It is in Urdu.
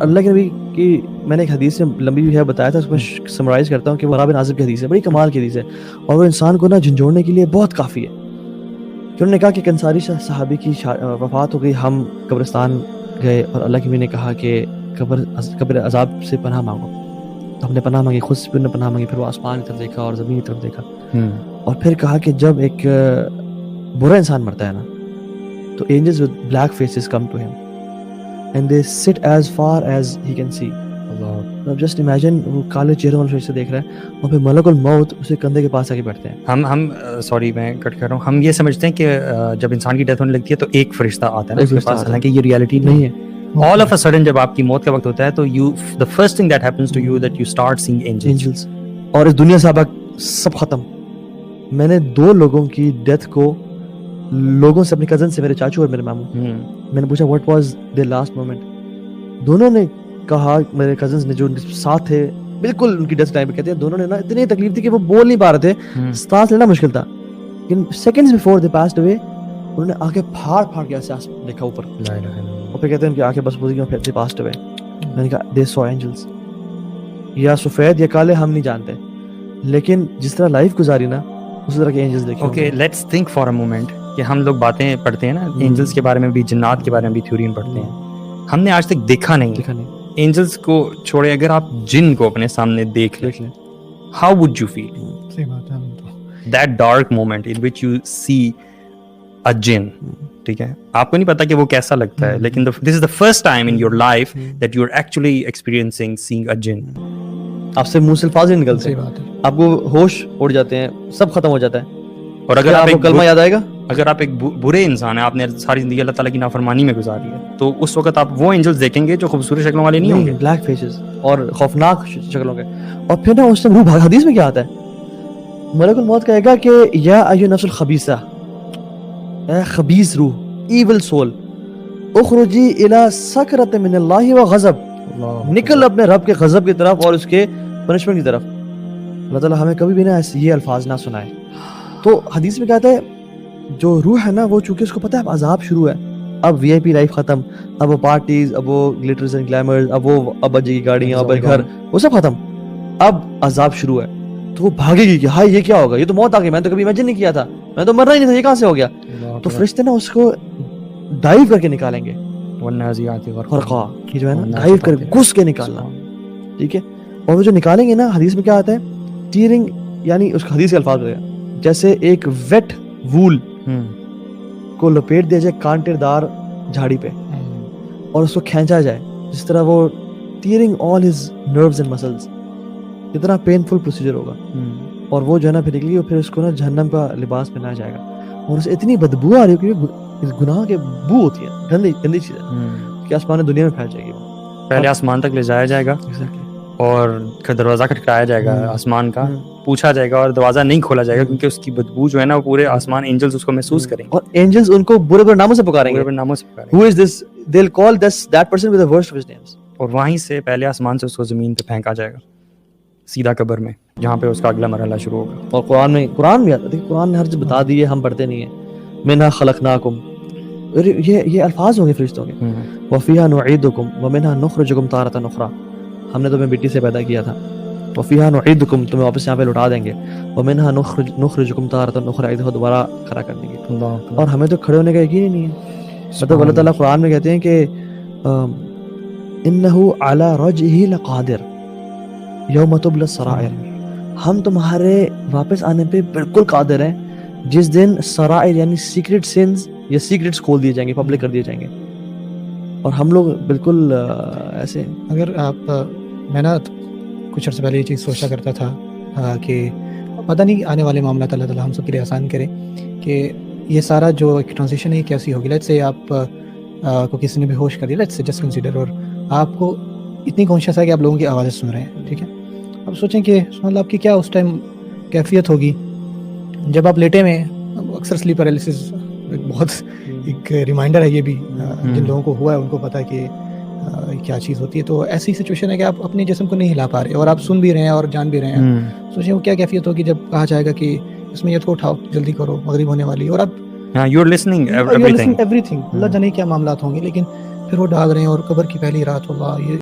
اللہ کے نبی کی میں نے ایک حدیث میں لمبی بھی ہے بتایا تھا, اس میں سمرائز کرتا ہوں کہ برا بن عازب کی حدیث ہے, بڑی کمال کی حدیث ہے, اور وہ انسان کو نا جھنجھوڑنے کے لیے بہت کافی ہے. کہ انہوں نے کہا کہ ایک انصاری صحابی کی وفات ہو گئی, ہم قبرستان گئے اور اللہ کے نبی نے کہا کہ قبر عذاب سے پناہ مانگو. تو ہم نے پناہ مانگی, خود سے بھی نے پناہ مانگی, پھر وہ آسمان کی طرف دیکھا اور زمین کی طرف دیکھا, اور پھر کہا کہ جب ایک برا انسان مرتا ہے نا تو angels with black faces come to him and they sit as far as he can see. اب جسٹ امیجن وہ کالے چہروں والے فرشتے دیکھ رہے ہیں, اور پھر ملک الموت اسے کندھے کے پاس آ کے بیٹھتے ہیں. ہم سوری میں کٹ کر رہا ہوں, ہم یہ سمجھتے ہیں کہ جب انسان کی ڈیتھ ہونے لگتی ہے تو ایک فرشتہ آتا ہے اس کے پاس, حالانکہ یہ ریالٹی نہیں ہے. All of a sudden جب آپ کی موت کا وقت ہوتا ہے تو the first thing that happens to you that you start seeing angels. اور اس دنیا سے اب سب ختم. میں نے 2 لوگوں کی ڈیتھ کو لوگوں سے, اپنے کزن سے, میرے چاچو اور میرے ماموں, میں نے پوچھا what was their last moment. دونوں نے کہا, میرے کزنز نے جو ان کے ساتھ تھے بالکل ان کی ڈیتھ ٹائم پہ, کہتے ہیں دونوں نے نا اتنی تکلیف تھی کہ وہ بول نہیں پا رہے تھے, سانس لینا مشکل تھا. لیکن seconds before they passed away انہوں نے آنکھیں پھاڑ پھاڑ کے ایسے دیکھا اوپر, اور پھر کہتے ہیں ان کی آنکھیں بس بولی گئی, پھر دے پاسڈ اوے. میں نے کہا they saw angels. یا سفید یا کالے ہم نہیں جانتے, لیکن جس طرح لائف گزاری نا اسی طرح کے اینجلز دیکھے. Okay let's think for a moment کہ ہم لوگ باتیں پڑھتے ہیں نا اینجلز کے بارے میں بھی, جنات کے بارے میں بھی تھیوری پڑھتے ہیں, ہم نے آج تک دیکھا نہیں. اینجلز کو چھوڑے اگر آپ جن کو اپنے سامنے دیکھ لیں, how would you feel that dark moment in which you see a jinn? ٹھیک ہے, آپ کو نہیں پتا کہ وہ کیسا لگتا ہے, لیکن this is the first time in your life that you are actually experiencing seeing a jinn. آپ سے منہ سے الفاظ نہیں نکلتے, آپ کو ہوش اڑ جاتے ہیں, سب ختم ہو جاتا ہے. اور اگر آپ ایک کلمہ یاد آئے گا, اگر آپ ایک برے انسان ہیں, آپ نے ساری زندگی اللہ تعالیٰ کی نافرمانی میں گزاری ہے, تو اس وقت آپ وہ اینجلز دیکھیں گے جو خوبصورت شکلوں والے نہیں ہوں گے, بلیک فیسز اور خوفناک شکلوں کے. اور پھر نا اس میں روح, حدیث میں کیا آتا ہے, ملک الموت کہے گا کہ یا ایھا النفس الخبیثہ, اے خبیث روح, ایول سول, اخرجی الی سکرۃ من اللہ وغضب, نکل اپنے رب کے غضب کی طرف اور اس کے پنشمنٹ کی طرف. اللہ تعالیٰ ہمیں کبھی بھی نا یہ الفاظ نہ سنائے. تو حدیث میں کہتا ہے جو روح ہے نا وہ چونکہ اس کو پتہ ہے اب عذاب شروع ہے, اب وی آئی پی لائف ختم, اب وہ پارٹیز, اب وہ گلیٹرز اینڈ گلیمرز, اب وہ ابا جی کی گاڑیاں, اب گھر, وہ سب ختم, اب عذاب شروع ہے. تو وہ بھاگے گی کہ ہائے یہ کیا ہوگا, یہ تو موت آ گئی, میں تو کبھی امیجن نہیں کیا تھا, میں تو مرنا ہی نہیں تھا, یہ کہاں سے ہو گیا. تو فرشتے نا اس کو ڈائیو کر کے نکالیں گے, غرقا, یہ جو ہے نا ڈائیو کر گھس کے نکالنا, ٹھیک ہے. اور وہ جو نکالیں گے نا, حدیث میں کیا آتا ہے, ٹیئرنگ, یعنی اس حدیث کے الفاظ ہوئے جیسے ایک ویٹ وول کو لپیٹ دیا جائے کانٹے دار جھاڑی پہ اور اس کو کھینچا جائے, جس طرح وہ tearing all his nerves and muscles, اتنا پینفل پروسیجر ہوگا. اور وہ جو ہے نا پھر نکلی, اور پھر اس کو نا جہنم کا لباس پہنایا جائے گا, اور اسے اتنی بدبو آ رہی ہے کیونکہ گناہ کے بو ہوتی ہے, گندی چیز ہے, کہ آسمان دنیا میں پھیل جائے گی. پہلے آسمان تک لے جایا جائے گا اور دروازہ کھٹکایا جائے گا آسمان کا, پوچھا جائے گا, اور دروازہ نہیں کھولا جائے گا کیونکہ اس کی بدبو جو ہے نا وہ پورے آسمان اینجلز اس کو محسوس کریں گے, اور اینجلز ان کو برے برے ناموں سے پکاریں گے, who is this, they'll call that person with the worst of his names. اور وہیں سے پہلے آسمان سے اس کو زمین پہ پھینکا جائے گا سیدھا قبر میں, جہاں پہ اس کا اگلا مرحلہ شروع ہوگا. اور قرآن بھی آتا ہے, قرآن نے ہر چیز بتا دی ہے, ہم پڑھتے نہیں ہیں. منھا خلقناکم, یہ الفاظ ہوں گے فرشتوں کے, وفیہا نعیدکم ومنھا نخرجکم تارۃ اخری, ہم نے تمہیں مٹی سے پیدا کیا تھا, وفیہا نعیدکم, تمہیں واپس یہاں پہ لوٹا دیں گے, ومنھا نخرجکم تارۃ اخری, ادھر دوبارہ کھڑا کر دیں گے. اور ہمیں تو کھڑے ہونے کا یقین ہی نہیں ہے. مطلب اللہ تعالیٰ قرآن میں کہتے ہیں کہ انہ علی رجعہ لقادر یوم تبلی السرائر, ہم تمہارے واپس آنے پہ بالکل قادر ہیں جس دن سرائر یعنی سیکرٹ سینز یا سیکرٹس کھول دیے جائیں گے, پبلک کر دیے جائیں گے. اور ہم لوگ بالکل ایسے, اگر آپ, میں نا کچھ عرصے پہلے یہ چیز سوچا کرتا تھا کہ پتہ نہیں آنے والے معاملات اللہ تعالیٰ ہم سب کے لیے آسان کرے, کہ یہ سارا جو ایک ٹرانزیشن ہے کیسی ہوگی. لیٹس سے آپ کو کسی نے بھی ہوش کر دیا, لیٹس سے جسٹ کنسیڈر, اور آپ کو اتنی کانشیس ہے کہ آپ لوگوں کی آوازیں سن رہے ہیں, ٹھیک ہے. اب سوچیں کہ سبحان اللہ آپ کی کیا اس ٹائم کیفیت ہوگی جب آپ لیٹے میں, اکثر سلیپ پیرالسس بہت ایک ریمائنڈر ہے یہ بھی, جن لوگوں کو ہوا ہے ان کو پتہ ہے کہ کیا چیز ہوتی ہے. تو ایسی سچویشن ہے کہ آپ اپنے جسم کو نہیں ہلا پا رہے اور آپ سن بھی رہے ہیں اور جان بھی رہے ہیں. سوچیں وہ کیا کیفیت ہوگی جب کہا جائے گا کہ اس میں یہ کو اٹھاؤ, جلدی کرو, مغرب ہونے والی, اور آپ یو آر لسننگ ایوری تھنگ, اللہ جانے کیا معاملات ہوں گے. لیکن پھر وہ ڈاگ رہے ہیں اور قبر کی پہلی رات, اللہ یہ